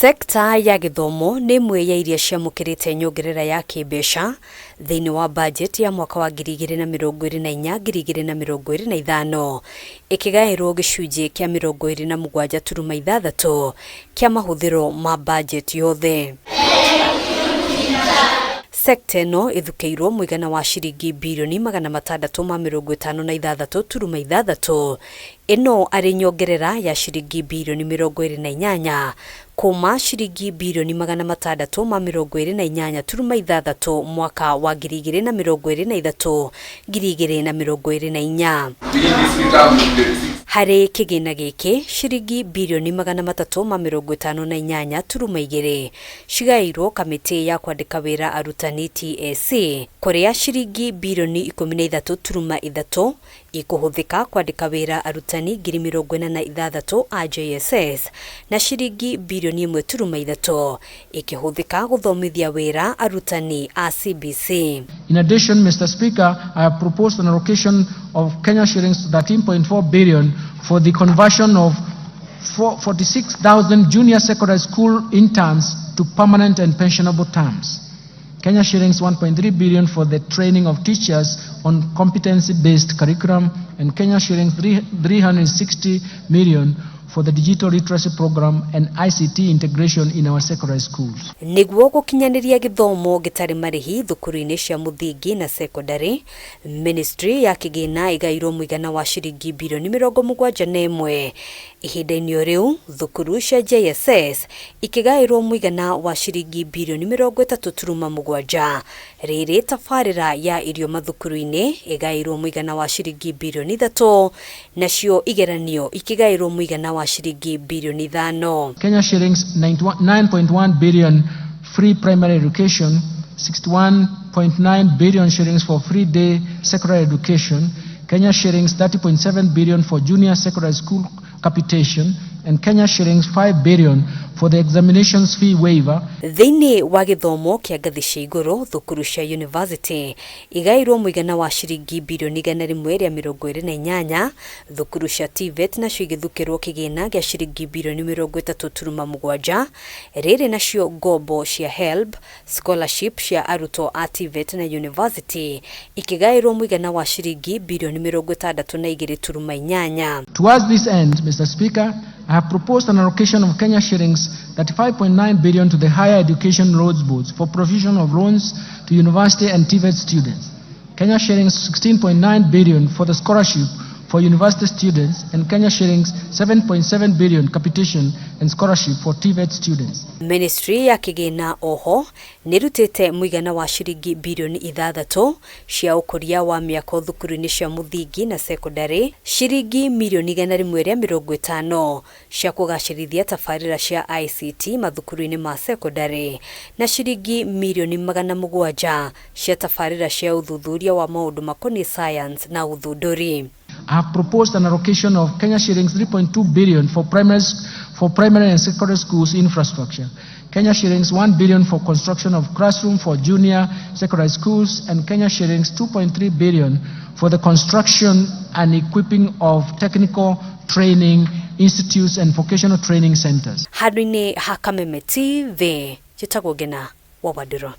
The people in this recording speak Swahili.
Sekta ya githomo ni imwe ya iria ciamukirite nyongerera ya kĩmbeca thĩinĩ wa budget ya mwaka wa 2024-2025 ikigaĩrwo gĩcunjĩ kĩa 27.6 kĩa mahũthĩro ma budget yothe. Sekta ĩno ĩthukĩirwo mũigana wa ciringi birioni 656.6. Ĩno arĩ nyongerera ya ciringi birioni 28 kuma ciringi birioni 628.6 mwaka wa 2023-2024. Harĩ kĩgĩna gĩkĩ ciringi birioni 358.2 cigaĩirwo kamĩtĩ ya kwandĩka wĩra arutani TSC, kũrĩa ciringi birioni 13.3 ikuhũthĩka kwandĩka wĩra arutani 46,000 a JSS na ciringi birioni 1.3 ikihũthĩka gũthomithia wĩra arutani a CBC. In addition, Mr. Speaker, I have proposed an allocation of Kenya shillings 13.4 billion for the conversion of 46,000 junior secondary school interns to permanent and pensionable terms. Kenya shillings 1.3 billion for the training of teachers on competency-based curriculum, and Kenya shillings 360 million for the digital literacy program and ICT integration in our secondary schools. Niguo gukinyanĩria gĩthomo gĩtarĩ marĩhi thukuru-inĩ cia mũthingi na secondary, Ministry ya kĩgĩna ĩgaĩirwo mũigana wa ciringi birioni 71. Ihinda-inĩ rĩu thukuru cia JSS ikĩgaĩirwo mũigana wa ciringi birioni 3.7. Rĩrĩ tabarĩra ya irio mathukuru-inĩ ĩgaĩirwo mũigana wa ciringi birioni 3, nacio igeranio ikĩgaĩirwo mũigana wa shilingi bilioni 5. Kenya shillings 9.1 billion free primary education, 61.9 billion shillings for free day secondary education, Kenya shillings 30.7 billion for junior secondary school capitation, and Kenya shillings 5 billion for the examinations fee waiver. Thĩinĩ wa gĩthomo kĩa ngathĩ cia igũrũ thukuru cia university igaĩirwo mũigana wa ciringi birioni 128, thukuru cia TVET nacio igĩthukĩrwo kĩgĩna gĩa ciringi birioni 3.7. Rĩrĩ nacio ngombo cia HELB scholarship cia arutwo a TVET na university ikĩgaĩirwo mũigana wa ciringi birioni 62.8. Towards this end, Mr. Speaker, I have proposed an allocation of Kenya shillings 35.9 billion to the Higher Education Roads Boards for provision of loans to university and TVET students, Kenya shillings 16.9 billion for the scholarship for university students, and Kenya shillings 7.7 billion capitation and scholarship for TVET students. Ministry ya kĩgĩna oho nĩrutĩte mũigana wa ciringi birioni 6 cia ũkũria wa mĩako thukuru-inĩ cia mũthingi na secondary, ciringi milioni 150 cia kũgacĩrithia tabarĩra cia ICT mathukuru-inĩ ma secondary, na ciringi milioni 700 cia tabarĩra cia ũthuthuria wa maũndũ makoniĩ science na ũthundũri. I have proposed an allocation of Kenya shillings 3.2 billion for primary and secondary schools infrastructure, Kenya shillings 1 billion for construction of classroom for junior secondary schools, and Kenya shillings 2.3 billion for the construction and equipping of technical training institutes and vocational training centers. Handũ-inĩ ha Kameme TV, njĩtagwo Ngina wa Wadiro.